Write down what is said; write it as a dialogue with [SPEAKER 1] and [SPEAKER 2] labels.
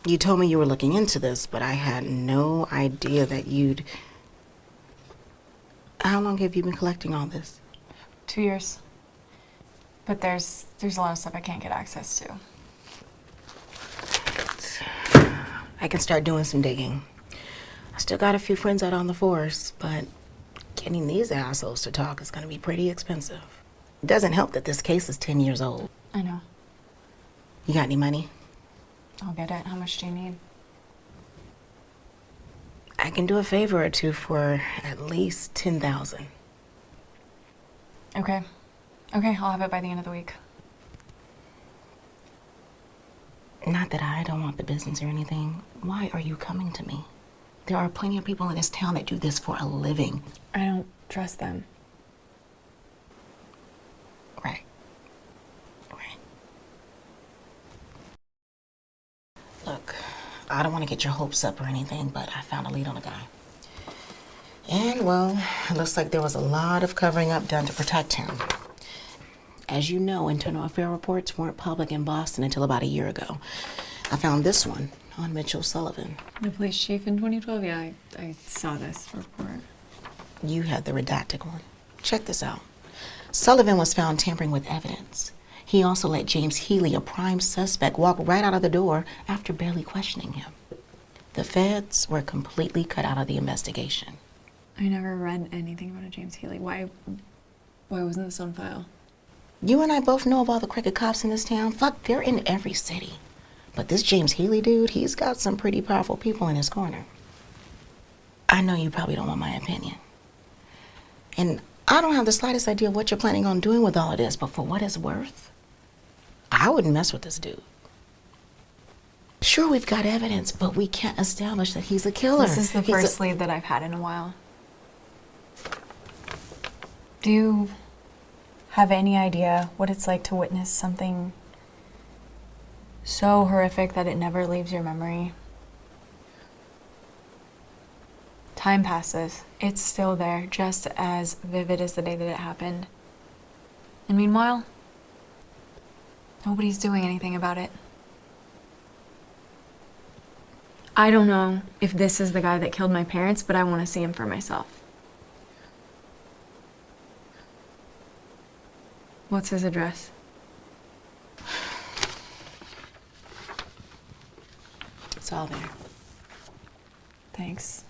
[SPEAKER 1] You told me you were looking into this, but I had no idea that you'd... How long have you been collecting all this?
[SPEAKER 2] 2 years. But there's a lot of stuff I can't get access to.
[SPEAKER 1] I can start doing some digging. I still got a few friends out on the force, but getting these assholes to talk is gonna be pretty expensive. It doesn't help that this case is 10 years old.
[SPEAKER 2] I know.
[SPEAKER 1] You got any money?
[SPEAKER 2] I'll get it. How much do you need?
[SPEAKER 1] I can do a favor or two for at least 10,000.
[SPEAKER 2] Okay. Okay, I'll have it by the end of the week.
[SPEAKER 1] Not that I don't want the business or anything. Why are you coming to me? There are plenty of people in this town that do this for a living.
[SPEAKER 2] I don't trust them.
[SPEAKER 1] Right. Right. Look, I don't want to get your hopes up or anything, but I found a lead on a guy. And, well, it looks like there was a lot of covering up done to protect him. As you know, internal affair reports weren't public in Boston until about a year ago. I found this one on Mitchell Sullivan.
[SPEAKER 2] The police chief in 2012? Yeah, I saw this report.
[SPEAKER 1] You had the redacted one. Check this out. Sullivan was found tampering with evidence. He also let James Healy, a prime suspect, walk right out of the door after barely questioning him. The feds were completely cut out of the investigation.
[SPEAKER 2] I never read anything about a James Healy. Why wasn't this on file?
[SPEAKER 1] You and I both know of all the crooked cops in this town. Fuck, they're in every city. But this James Healy dude, he's got some pretty powerful people in his corner. I know you probably don't want my opinion. And I don't have the slightest idea what you're planning on doing with all of this, but for what it's worth, I wouldn't mess with this dude. Sure, we've got evidence, but we can't establish that he's a killer.
[SPEAKER 2] This is the first lead that I've had in a while. Do you have any idea what it's like to witness something so horrific that it never leaves your memory? Time passes. It's still there, just as vivid as the day that it happened. And meanwhile, nobody's doing anything about it. I don't know if this is the guy that killed my parents, but I want to see him for myself. What's his address?
[SPEAKER 1] It's all there.
[SPEAKER 2] Thanks.